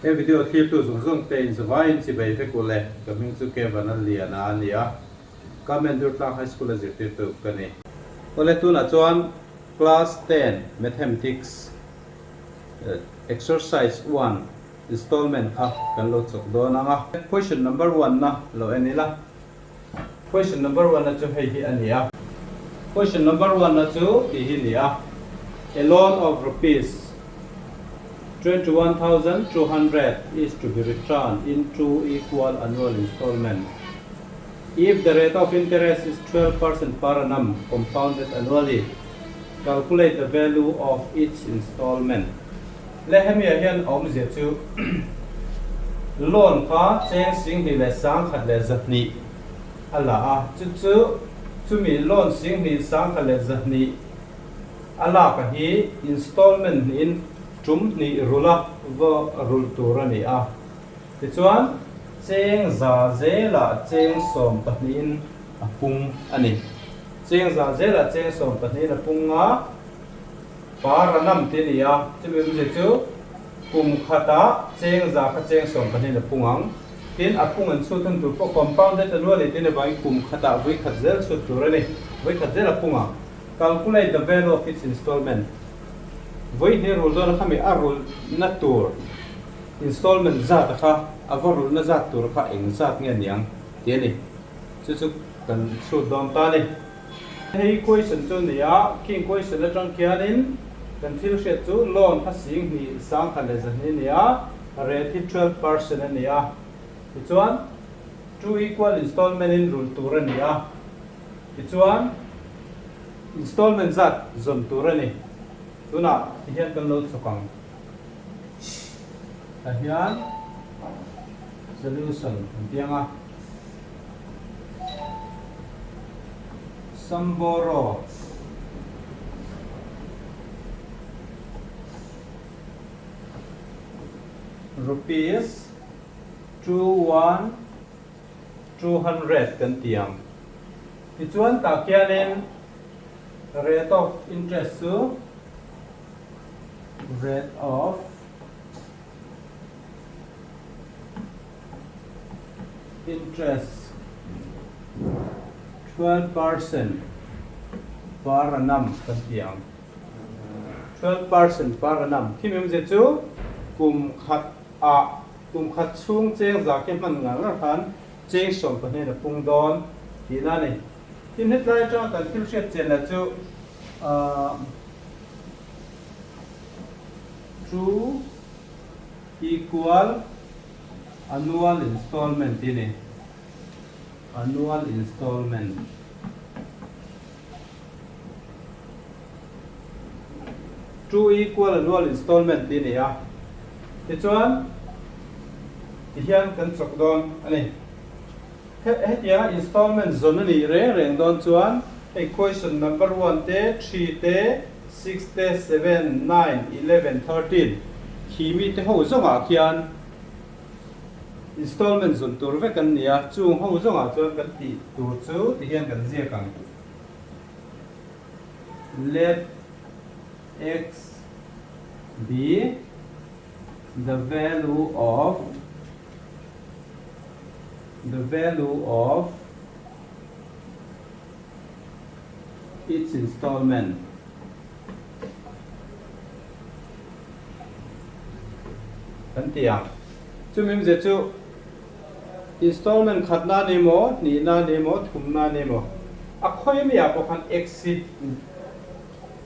Cái video clip tu dùng dùng tên số vài chỉ bảy phép của lệ cái mình chú kêu vào nó liền à liền comment được là high school là gì tiếp tục cái này còn lệ tu là chọn class 10 mathematics exercise 1 installment ha kan lo chok do na nga question number 1 na lo ani la question number 1 na chu hei hi ani a question number 1 na chu hi ni a loan of rupees 21,200 is to be returned in two equal annual installments. If the rate of interest is 12% per annum compounded annually, calculate the value of each installment. Let me again omzet to loan ka cheng sing ni le sang khat le zat ni ala a chu mi loan sing ni sang khat le zat ni ala ka hi installment in trúng ni rula vô rul tura ni a ti chuan cheng za ze la cheng som pahnin apung ani cheng za ze la cheng som pahnin apung a paranam ti ni a ti mi je chu kum khata cheng za kha cheng som pahnin apung ang tin apung an chu thun tu po compounded annually tin bai kum khata voi khat zel chu tura ni voi khat zel apung a calculate the value of its installment với thế rồi đó là khami arul natur installment zat kha avarul na zat tur kha eng zat nge niang te ni chu kan su dom ta ni hei question chu ni a king question la tang kianin kan thil she chu loan kha sing ni sang kha le zan ni a rate 12% ni a ti chuan two equal installment in rule tur ni a ti chuan installment zat zom tur ni tuna hian kan lo chokang hian solution tianga samboro rupees 200 kan tiang ti chuan ta kianin rate of interest rate of interest 12% per annum kan tiang 12% per annum khi mem je chu kum khat chung cheng za ke man ngal la khan cheng som pa ne na pung don ti na ni tin het lai cha kan thil shet chen la chu two equal annual installment ini annual installment two equal annual installment ini ya ti chuan ti hian kan chok don ani het ya installment zone ni reng don chuan equation number 1 te 3 te 6 te 7 9 11 13 khi mi te ho zonga khian installment zon tur ve kan nia chung ho zonga chuan kan ti tur chu ti hian kan zia kang let x be the value of its installment kan tiang chu mim je chu installment khatna ni mo ni na ni mo thumna ni mo a khoi mi a pokhan exit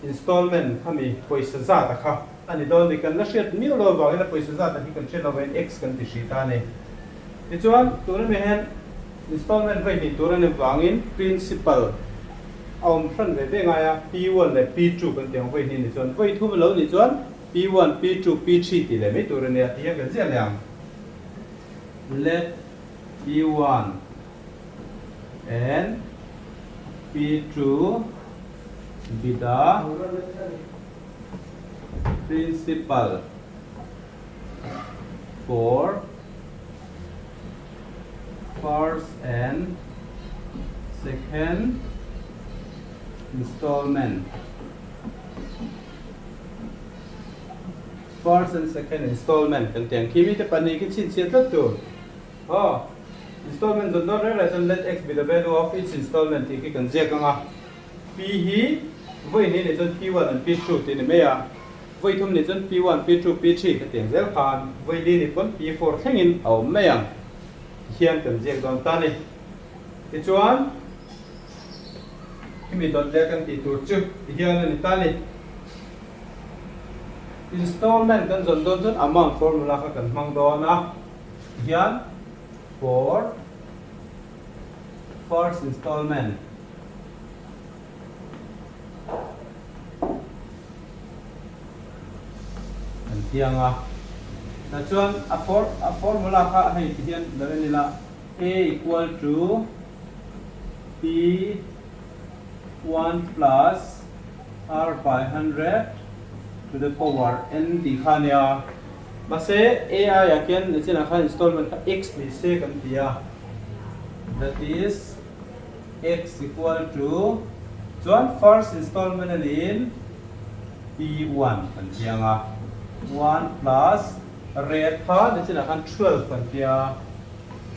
installment khami poisa za ta kha ani don ni kan la shet mi lo wa la poisa za ta hi kan chen over x kan ti shi ta ne ti chuan tur me hen installment vai ni tur ne wangin principal aum thran ve ve nga ya p1 le p2 kan tiang vai ni chuan vai thu lo ni chuan P1, P2, P3 ti le mi tur ne ti kan zia liang let P1 and P2 be the principal for first and second installment first and second installment kan tiang kimi te pani ki chin sia tat tu installment zon don re then let x be the value of each installment ti ki kan je kanga p hi voi ni ne zon p1 and p2 ti ne me ya voi thum ni zon p1 p2 p3 ka tiang zel khan voi li ni pon p4 thengin au me yang hian kan je don ta ni ti chuan kimi don le kan ti tur chu hian ni ta ni installment kan zon don zon amount formula ka kan mang do na hian for first installment kan tianga na chuan a formula ka hai hian dawen la a equal to p1 plus r by 100 to the power n di khania mase a ya ken china khan installment ka x ni se kan tia that is x equal to chuan first installment in p1 kan tianga 1 plus rate pa china khan 12 kan tia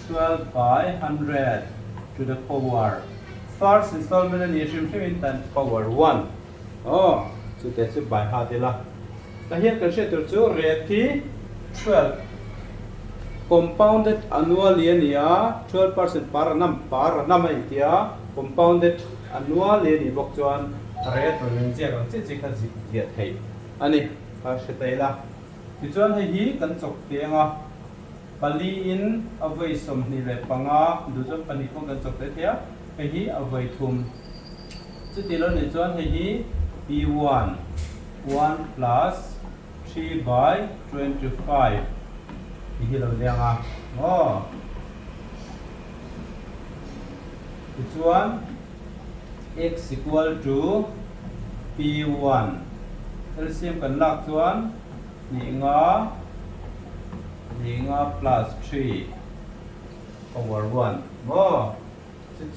12 by 100 to the power first installment in shim in tan power 1 so that's it by heart la ta hian kan se tur chu rate ki 12 compounded annually ania 12% per annum ai tia compounded annually ni bok chuan rate ron je kan chi kha ji dia thei ani ka se tai la ti chuan hei hi kan chok tenga pali in avai som ni le panga du chu pani ko kan chok te thia hei hi avai thum chu ti lo ni chuan hei hi p1 1 plus 3 by 25 hi lo lenga this one x equal to p1 LCM kan lak chuan ni nga plus 3 over 1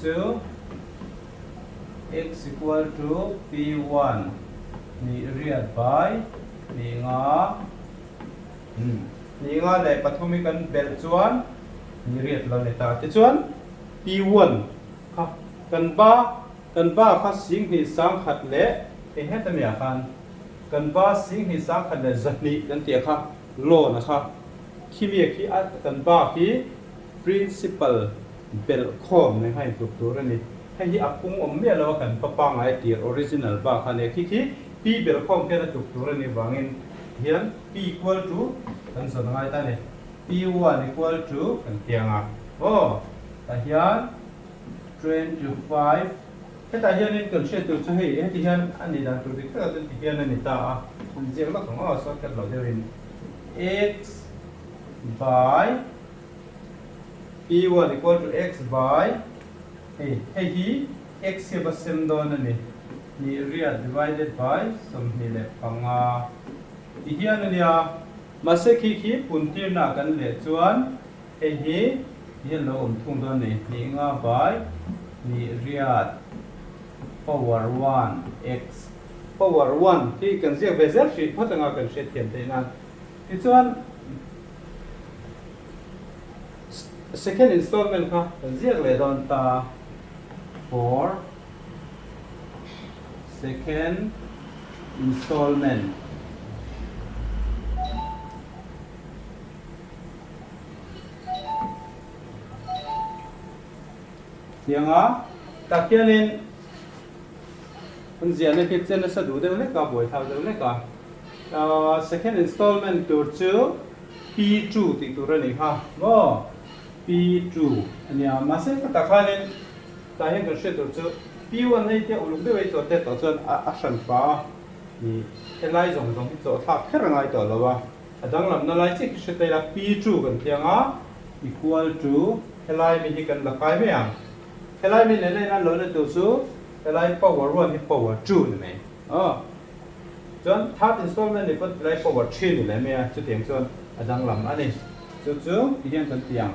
chu x equal to p1 ni riat by ni nga le pathumi kan bel chuan ni riat lo le ta ti chuan p1 kha kan ba kha sing hi sang khat le e hetamia khan kan ba sing hi sang khat le zahni kan tia kha lo na kha khimi khi a kan ba hi principal bel khom ne hai tu tur ani hei hi apung me lo kan papa ngai tir original ba kha ne khi p bel khom ke na tu tur ani wangin hian p equal to kan so ngai ta ne p1 equal to kan tianga ta hian 25 ta hian in kan se tu chu hei ti hian ani dan tu dik ta ti hian ani ta kun je la khong so kat lo deuin x by p1 equal to x by hei hi x se basem don ani ni ria divided by som ni le panga ti hian ania mase khi puntir na kan le chuan hei hi hian lo thung don ni nga by ni riat power 1 x power 1 ti kan sia vezel shi phatanga kan she thiam te na ti chuan second installment ka kan sia le don ta for second installment tianga takianin unzian ne kitchen na sadu de le ka boy thau de le ka second installment tur chu p2 ti tur ani ha p2 ania mase ka takhanin ta hen ka she tur chu p1 nei te uluk de wei chote to chon a shan pa ni helai zong hi cho tha kherangai to lawa adang lam na lai chi ki she te la p2 kan tianga equal to helai mi hi kan la kai me ang helai mi le na lo le tu su helai power 1 hi power 2 ni me chon third installment ni pat helai power 3 ni le me chu tiang chon adang lam ani chu hian kan tiang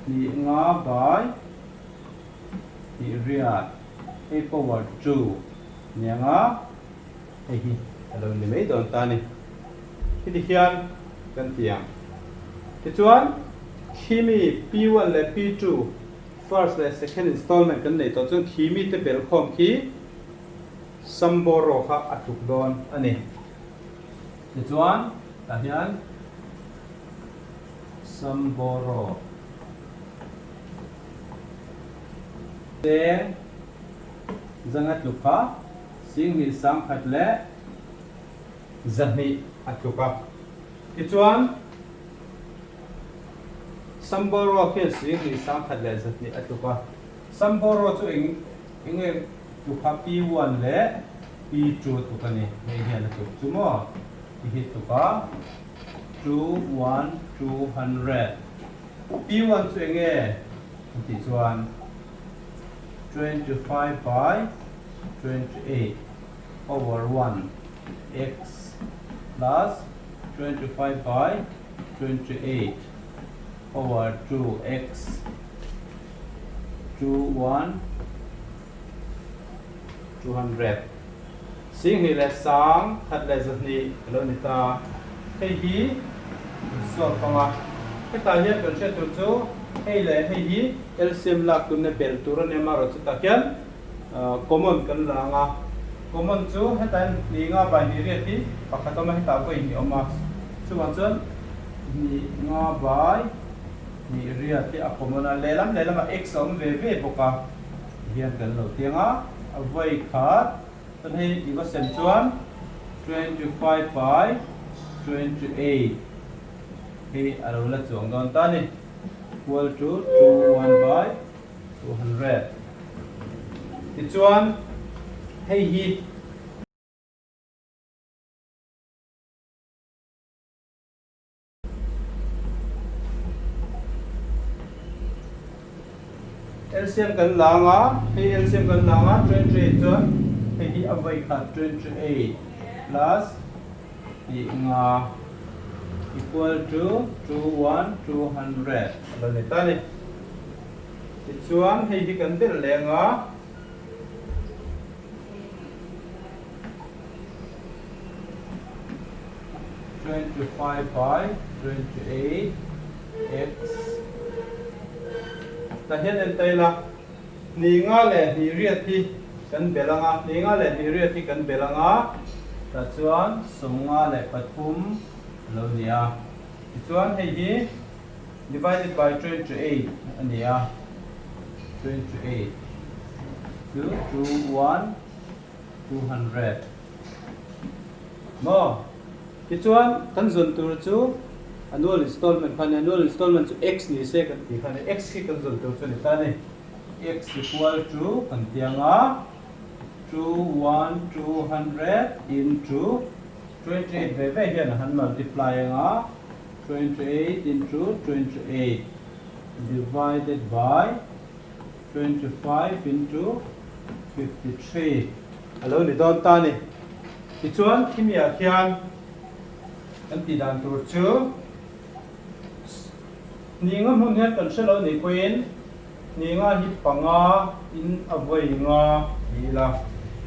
ni nga by ni riat a power 2 ni nga hi alo ni me don ta ni hi ti hian kan tiang ti chuan khimi p1 le p2 first le second installment kan nei to chuan khimi te bel khom khi samboro kha atuk don ani ti chuan ta hian samboro te zangat lupa sing ni sang khat le zahni atuka ti chuan samboro ke sing ni sang khat le zahni atuka samboro chu enge lupa p1 le p2 tukani nei hian tu chumo hi tuka 2 1 200 p1 chu enge ti chuan 25 by 28 over 1 x plus 25 by 28 over 2x 2 1 200 sing hi le sang khat le zani lo ni ta hei hi so panga cái ta hian kan che tu chu hei le hei hi LCM la kun ne bel tur ne ma ro chu ta hian common kan la nga common chu hetan ni nga ba ni re ti pakhat ma heta voi ni oma chu wan chon ni nga bai ni ria ti a common a lelam a x om ve ve boka hian kan lo tianga a voi khat tan hei i wa sem chuan 25 by 28 hei alo la chuang don ta ni equal to 21 by 200 ti chuan hei hi LCM kan la nga hei LCM kan la nga 28 chuan hei hi avai khat 28 plus hi nga equal to 21 200 alo ni ta ni ti chuan hei hi kan tel le nga 25 by 28 x ta hian en tai la ni nga le ni riat hi kan belanga ni nga le ni riat hi kan belanga ta chuan som nga le pathum lo nia ti chuan hei hi divided by 28 ania 28 to 21 200 mo ti chuan kan zon tur chu annual installment chu x ni se kan ti khan x ki kan zon tur chu ni ta ni x equal to kan tianga 21 200 into 28 ve ve hian han multiply nga 28 into 28 divided by 25 into 53 alo ni don ta ni ti chuan khimia khian kan ti dan tur chu ni nga mun hian kan selo ni queen ni nga hi panga in avoi nga hi la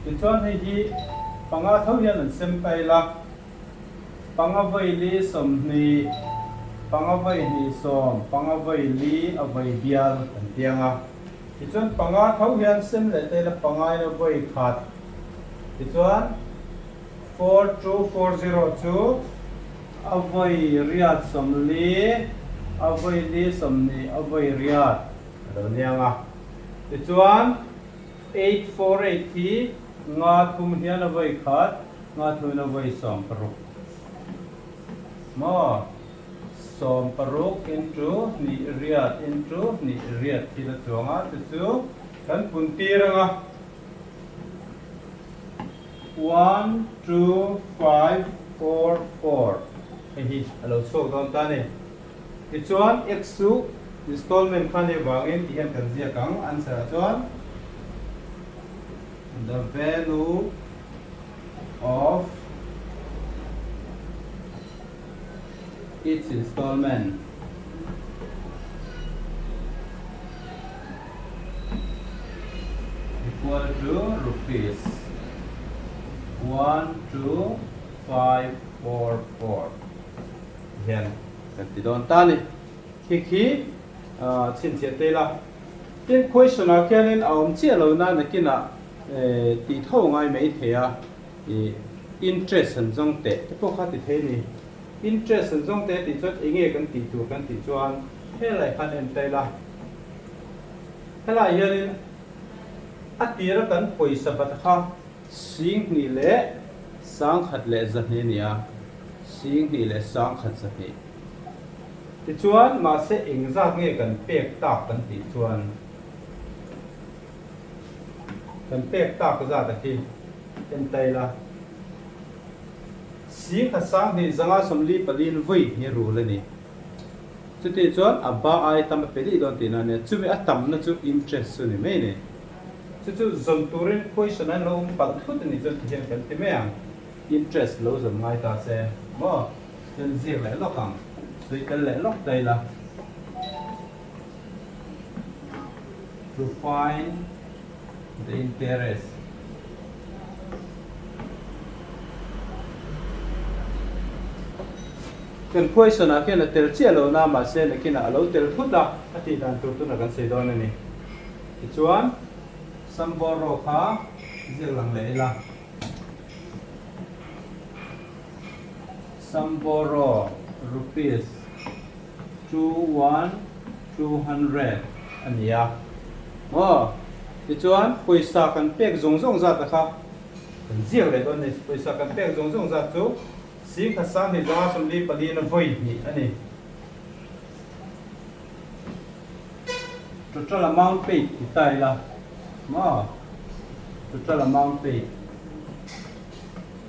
ti chuan hei hi panga thau hian an sem pai la panga voi li som ni panga voi ni som panga voi li avoi bial kan tianga ti chuan panga thau hian sem le te la panga ina voi khat ti chuan 4242 avoi riat som li avoi li som ni avoi riat alo nianga ti chuan 848 thi nga thum hian avoi khat nga thun avoi som paruk mo som paruk into ni riat thi la chuanga chu kan pun tiranga 1 2 5 4 4 hi alo so don ta ni ti chuan x su installment khane wangin ti hian kan zia kang answer chuan the value of each installment equal to rupees 12544 hian kan ti don ta ni khi chin che te la tin question a kian in aum che lo na na kina ti tho ngai mai thea interest an jong te po kha ti the ni interest an jong te ti chot enge kan ti tu kan ti chuan he lai khan en te la hela hian atira kan poisa bat kha sing ni le sang khat le zat ni nia sing ni le sang khat zat ni ti chuan ma se eng zak nge kan pek tak kan ti chuan kan pek tak za ta ki en tai la sing khat sang ni zanga somli palin voi ni ru le ni chu ti chuan aba ai tam pe di don ti na ne chu me atam na chu interest su ni me ni chu zon turin question an lo pal thut ni chu hian kan ti me ang interest lo zon ngai ta se mo chen zi le lo kang sui kan le lok dai la to find the interest kan question a kian tel che lo na ma se na kina lo tel thut da ati dan tu tu na kan se don ni ti chuan samboro kha zel lang le la samboro rupees 200 ania mo ti chuan poisa kan pek zong zong za ta kha kan zel le don ni poisa kan pek zong zong za chu sing kha sang ni za som li pali na voi ni ani total amount paid ti tai la ma total amount paid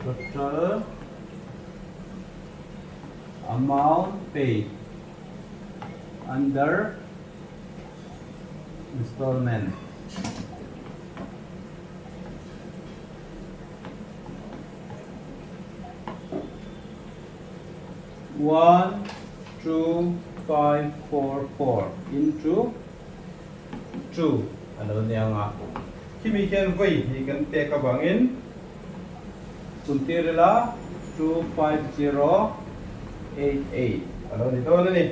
total amount paid under installment one 2,544 into 2 ano niya nga kimi ken voi ni kan te ka bangin kuntirela 25088 ano ni to ni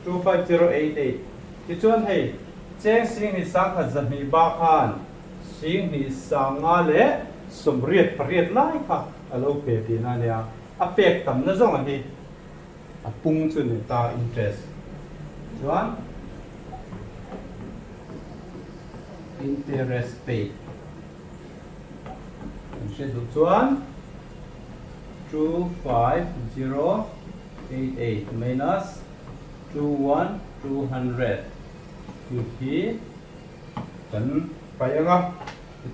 25088 ti chuan hei cheng sing ni sang kha zan mi ba khan sing ni sanga le somriat pariat lai kha alo pe ti na nia apek tam na zong hi apung chu ni ta interest chuan interest paid schedule chuan 25088 minus 21200 thì kan payanga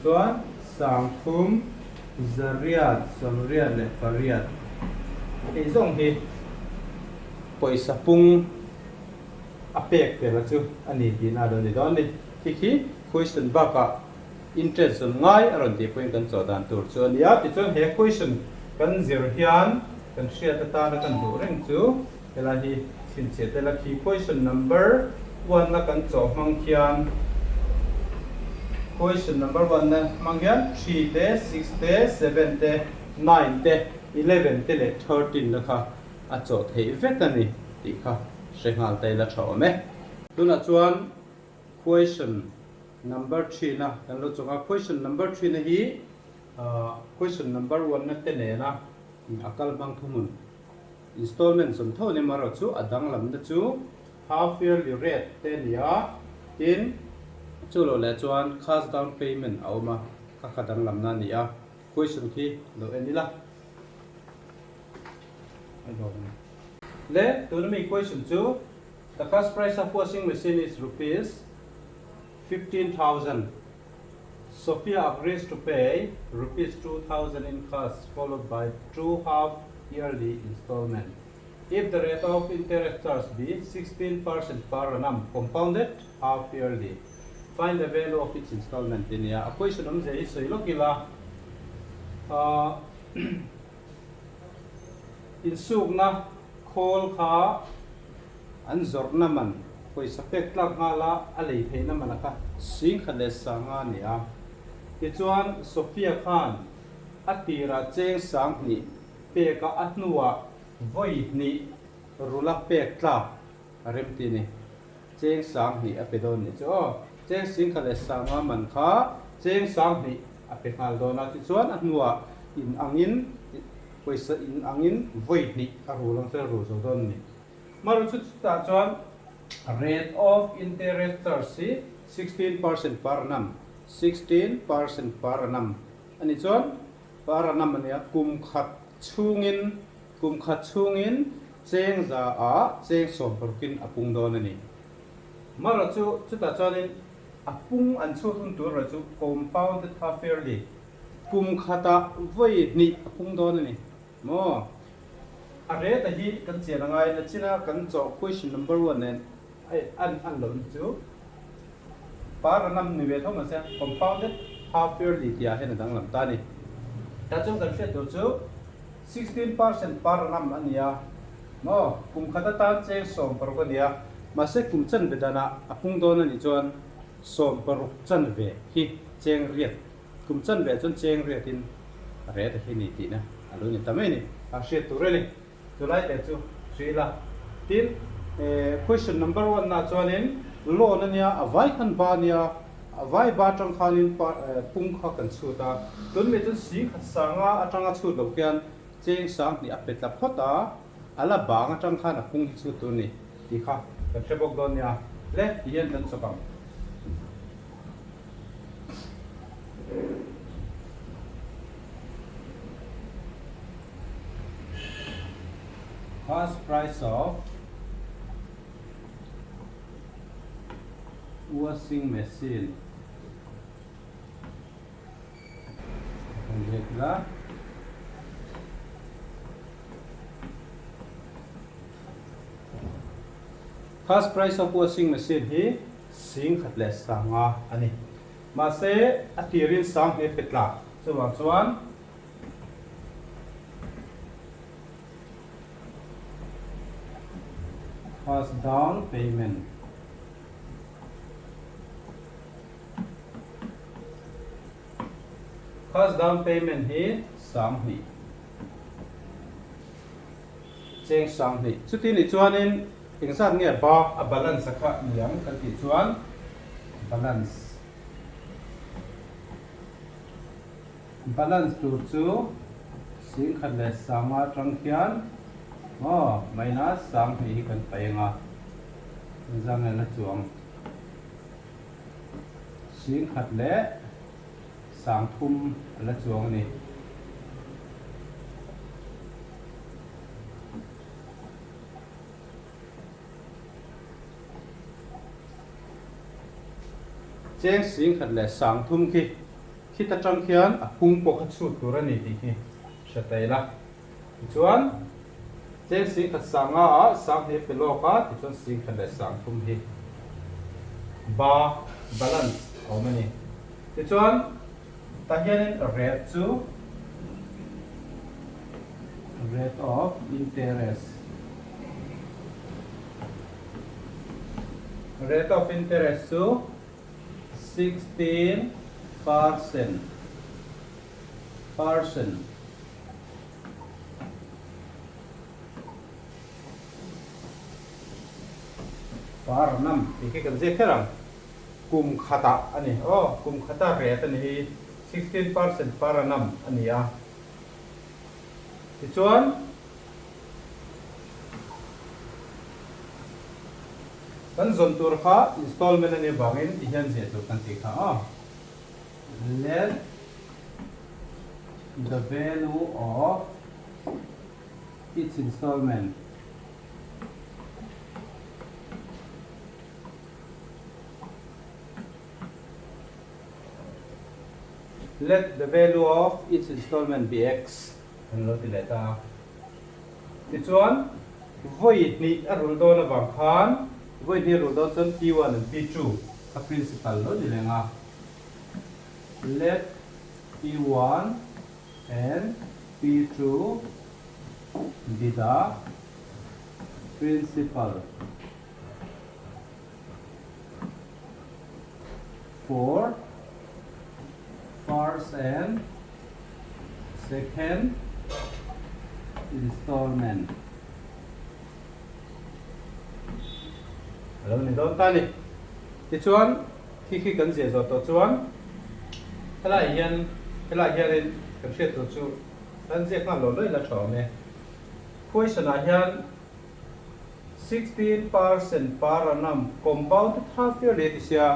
chuan sangthum zariat somriat le pariat e zong hi poisa pung apek te la chu ani ti na do ni don ni khi question ba ka interest on ngai aron ti point kan chodan tur chuan ya ti chuan he question kan zero hian kan share ta na kan du reng chu ela hi sin che te la khi question number 1 na kan cho mang khian question number 1 na mang hian 3 te 6 te 7 te 9 te 11 te le 13 na kha a cho thei vet ani ti kha sengal te la thaw me tuna chuan question number 3 na kan lo chunga question number 3 na hi question number 1 na te ne na akal bang thumun installment som tho ne maro chu adang lam na chu half yearly rate te nia in chu lo le chuan cash down payment awma ka khadang lam na nia question ki lo enila le to me question 2 the cost price of washing machine is rupees 15,000 Sophia agrees to pay rupees 2,000 in cash followed by 2 half yearly installment. If the rate of interest charge be 16% per annum compounded half yearly, find the value of its installment in a question on the issue lokila in sugna call kha anzor naman koi sapek lak ngala alei theina manaka sing khale sanga nia tichuan Sophia Khan atira cheng sang ni pe ka atnuwa voi ni rulak pek tla rem ti ni cheng sang hi apedon ni cho cheng sing khale sanga man kha cheng sang hi apekal dona ti chuan anua in angin poisa in angin voi ni arulang se ru so don ni maru chu ta chuan rate of interest charge 16% per annum 16% per annum ani chuan per annum ania kum khat chungin cheng za a cheng som porkin apung don ani mara chu ta chuanin apung an chu thun tur ra chu compounded half yearly kum khata voi ni apung don ani mo are ta hi kan chena ngai na china kan cho question number 1 nen ai an lo chu par annum ni ve thoma se compounded half yearly tia hen dang lam ta ni ta chung kan hre to chu 16% per annum ania no kum khata tan cheng som por ko dia ma se kum chan bedana apung don ani chuan som paruk chan ve hi cheng riat kum chan ve chon cheng riat in re ta hi ni ti na alu ni tamai ni a hre tu re ni tulai te chu sila tin question number 1 na chuanin loan ania avai khan ba nia avai ba tang khanin pung kha kan chuta tun me chun si khat sanga atanga chu lo kian cheng sang ni apet la phota ala bang atang khan apung chu tu ni ti kha kan thebok don nia le yen dan sokam cost price of washing machine lihatlah cost price of washing machine hi sing khatle sanga ani ma se atirin sang he petla chuan cost down payment cost down payment hi sang hi cheng sang hi chuti ni chuanin ingsan nge ba a balance kha niang kan ti chuan balance tu chu sing khatle sama tang khian minus sang hi kan painga zang na chuang sing khatle sang thum la chuang ni cheng sing khatle sang thum khi ta tang khian a pung po kha chu tur ani ti hi shatai la chuan cheng sing khat sanga sang he peloka ti chuan sing khatle sang thum hi ba balance how many ti chuan ta hianin rate chu rate of interest chu 16% par annum iki kan je kherang kum khata ani kum khata rate ani 16% per annum ania ti chuan kan zon tur kha installment ani bangin ti hian je tur kan ti kha let the value of each installment let the value of each installment be x and lo ti leta ti chuan void ni arul do na bang khan void ni rul do chon p1 and p2 a principal lo di lenga let p1 and p2 be the principal for first and second installment lo ni don ta ni ti chuan khi kan je zo to chuan helai hian in kan hriat tu chu kan je kha lo loi la thaw me question a hian 16% per annum compound half year le sia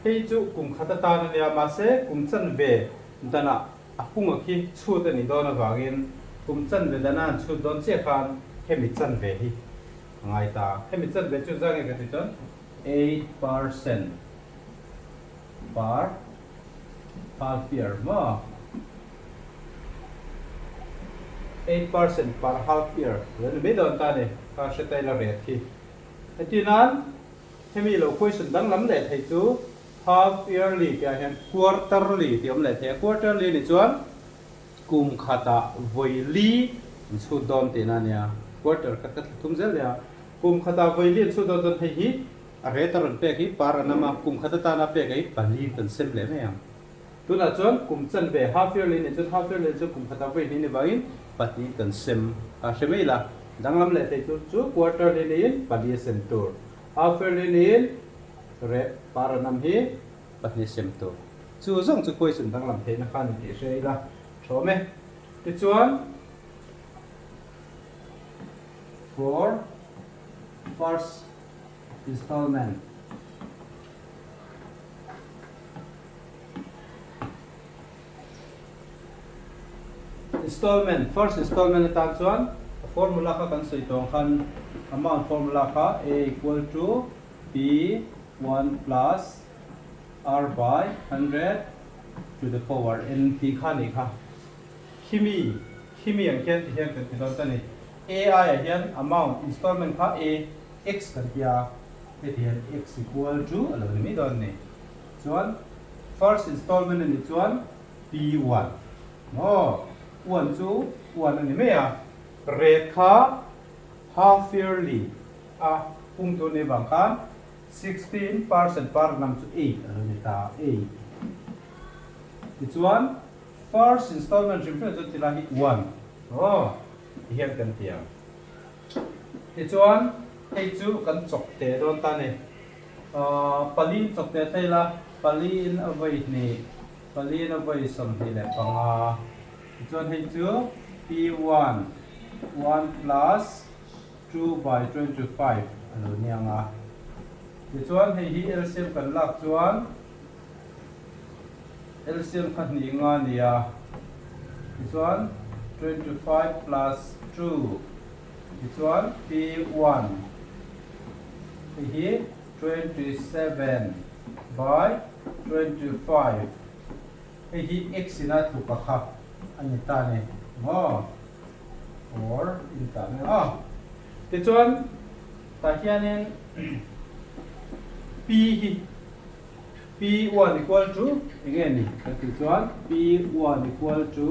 hei chu kum khata ta na nia ma se kum chan ve dana apung khi chu ta ni don awangin kum chan ve dana chu don che khan hemi chan ve hi ngai ta hemi chan ve chu jang e ka ti ton 8% per half year ma 8% per half year len me don ta ne ka se tai la re thi atinan hemi lo question dang lam le thei chu half yearly kya hen quarterly tiam le the quarterly ni chuan kum khata voili chu don te na nia quarter ka thum zel ya kum khata voili chu don don thei hi a re taron pe ki par anama kum khata ta na pe kai pali tan sem le me am tuna chuan kum chan ve half yearly ni chu half yearly chu kum khata voili ni bain pati tan sem a shemela danglam le te chu quarterly ni pali sem tur half yearly ni re par nam hi pati sem tur chu zong chu question danglam the na khan ti sei la thome ti chuan for first installment first installment ta chuan formula ka kan sei tong khan amount formula ka a equal to b1 plus r by 100 to the power n t kha ni kha kimi ang hian ti hian kan ti don ta ni ai hian amount installment kha a x kan tia te hian x equal to alo ni mi don ni chuan first installment ni chuan p1 no 1 chu 1 ani me a rate kha half yearly a pung tu ni bang khan 16% per nam chu 8 alo ni ta 8 this one first installment reference to la hit 1 oh hian kan tia this one hei chu kan chok te don ta ne palin chok te thai la palin avai ni palin avai som hi le panga chuan hei chu p1 1 plus 2 by 25 alo nianga ti chuan hei hi LCM kan lak chuan LCM khan ni nga nia ti chuan 25 plus 2 ti chuan p1 hei hi 27 by 25 hei hi x ina thu ka kha ani ta ne mo or in ta ne ti chuan ta hianin p hi p1 equal to again ni ti chuan p1 equal to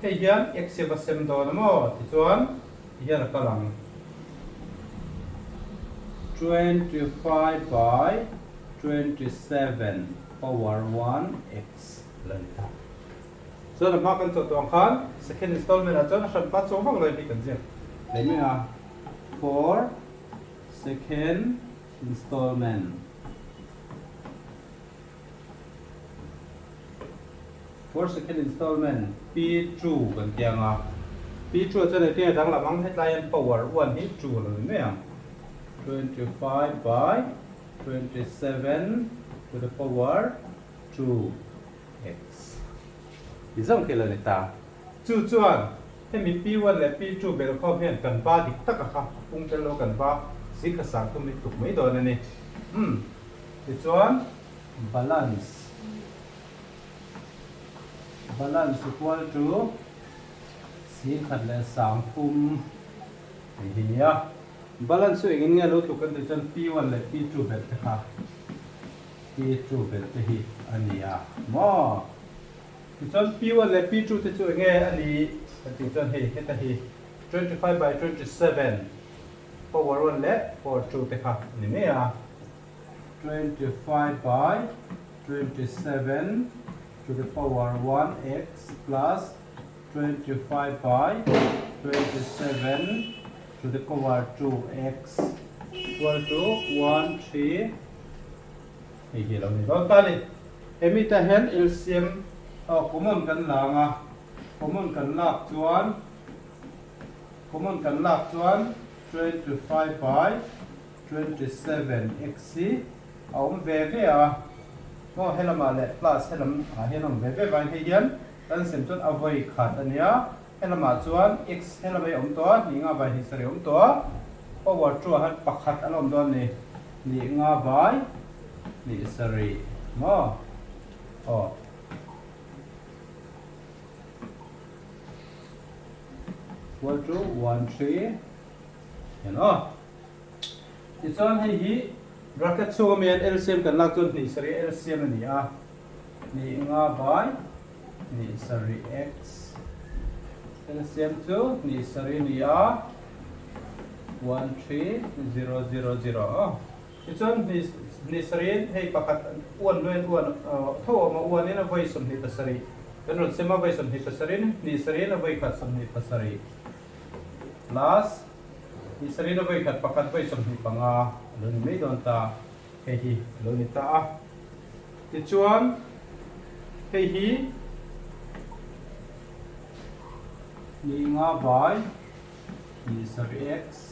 hei hian x se vasem do na mo ti chuan hian ka lang 25 by 27 power 1x lanta so na ma kan to khan second installment a chon hran pa chong bang loi ni kan je le me a for second installment p2 kan tianga p2 chon ne te dang la mang headline power 1 hi 2 lo me a 25 by 27 to the power 2x izong ke la ta chu chuan hemi p1 le p2 bel kho hian kan ba dik taka kha pung tel lo kan ba si ka sang tu mi tuk mai don ani ti chuan balance equal to si khat le sang thum hi ya balance so ingin nga lo tu kan ti chuan p1 le p2 bel ta kha p2 bel te hi ania mo ti chuan p1 le p2 te chu nge ani ti chuan hei heta hi 25 by 27 power 1 le power 2 te kha ni me a 25 by 27 to the power 1x plus 25 by 27 to the power 2x equal to 1 3 thì hiểu là mình ta đi em ít ta hen LCM common kan la nga common kan lak chuan 25 by 27 x ông về về có hay là mà lệ plus hay là hay là về về vài hay hiền dan xem chuan avoid khát anh nhá hay là mà chuan x hay là mấy ông to ni nga vài history ông to power chu han pakhat an om don ni nga vai ni sari mo equal to 1 3 you know it's on hi bracket so men LCM kan lak chun ni sari LCM ni ni nga vai ni sari x LCM 2 ni sari ni 1 3 0 0 0 it's on ni sari hay pakat uan tho ma uan ni na vai som ni pasari kan ron sema vai som ni pasari ni sari na vai khat som ni pasari plus ni sari na vai khat pakat vai som ni panga lo ni me don ta he hi lo ni ta ti chuan he hi ni nga vai ni sari x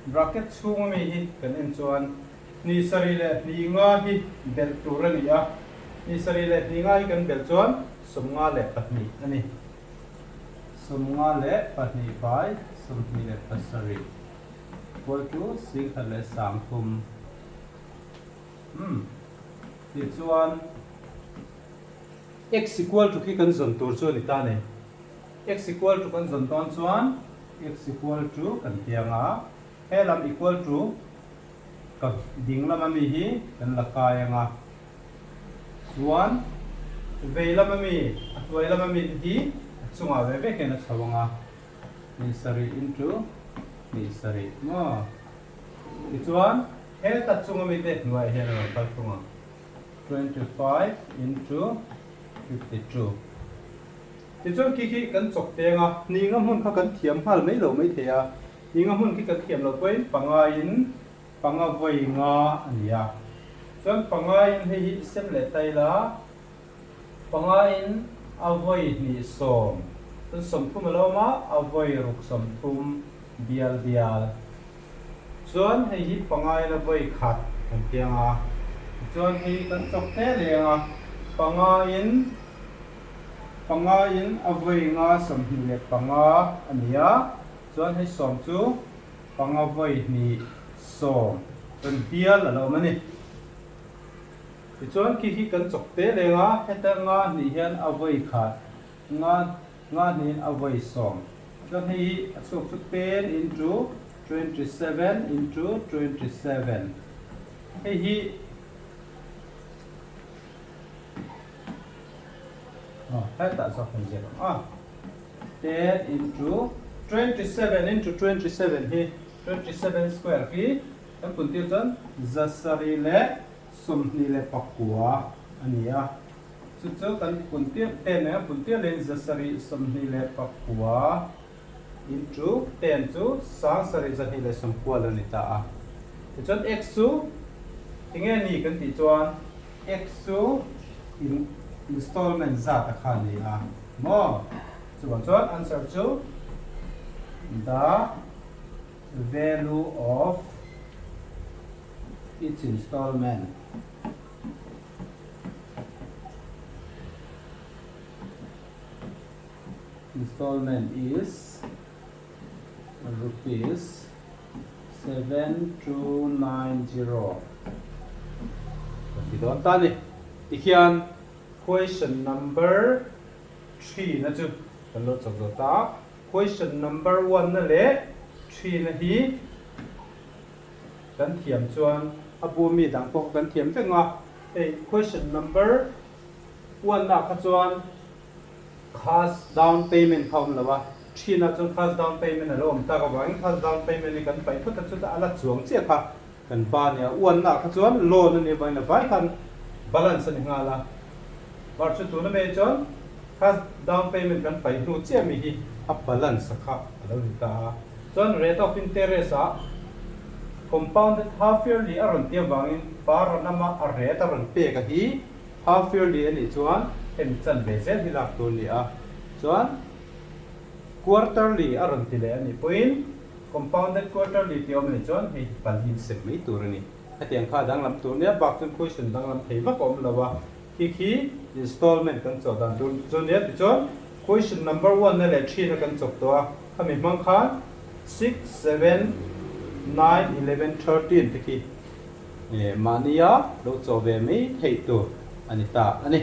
bracket chung mi hi kan en chuan ni sari le ni nga hi bel tur ani ni sari le ni nga hi kan bel chuan som nga le pahni ani som nga le pahni bai som ni le pasari equal to sing le sang thum ti chuan x equal to ki kan zon tur chu ni ta ne x equal to kan zon ton chuan x equal to kan tianga helam equal to ka ding lama mi hi kan lakaya nga chuan veilama mi atwailama mi hi chunga ve ve ken chawanga ni sari into ni sari mo chuan he ta chunga mi te nuai he na ka chunga 25 into 52 ti chuan ki kan chok te nga ni nga mun kha kan thiam hal mai lo mai thea ni nga mun ki kan thiam lo poi panga voi nga ania chuan panga in hi sem le tai la panga in avoi ni som tan som phum lo ma avoi ruk som phum bial chuan hi panga in avoi khat kan tianga chuan hi kan chok te le nga panga in avoi nga som hi le panga ania chuan hi som chu panga voi ni som kan bial lo mani chuan ki kan chok te le nga heta nga ni hian avoi khat nga ni avoi som chuan hi achuk chu pen into 27 into 27 hi heta so kan je 10 into 27 into 27 hi 27 square hi kan pun tiu chan zasari le sumni le pakua ania chu kan pun tiu pun tiu le zasari sumni le pakua into 10 chu sang sari zani le sumkua lo ni ta chuan x chu tinge ni kan ti chuan x chu installment za ta kha ni mo chuan answer chu the value of each installment is rupees 7290 thì đó ta đi thì khian question number 3 na chu kan lo chok ta question number 1 na le 3 na hi kan thiam chuan abu mi dang pok kan thiam ve nga question number 1 na kha chuan cash down payment khom lawa 3 na chuan cash down payment na lom ta ka wang cash down payment ni kan pai phut ta chu ta ala chuang che kha kan ba nia 1 na kha chuan loan ni bai na vai kan balance ni nga la war chu tu na me chuan cash down payment kan pai nu che mi hi a balance kha lo ni ta chuan rate of interest a compounded half yearly a ron tiam wangin par nama a rate a ron pe ka hi half yearly ani chuan hemi chan ve zel hi lak tur ni a chuan quarterly a ron ti le ani point compounded quarterly ti om ni chuan hei pal hin sem mai tur ani atiang kha dang lam tur ne bak chun question dang lam thei va kom lawa khi installment kan chaw dan tur chuan ne ti chuan question number 1 na le 3 na kan chok to a khami mang khan 6 7 9 11 13 ti khi mania lo chaw ve mai thei tur ani ta ani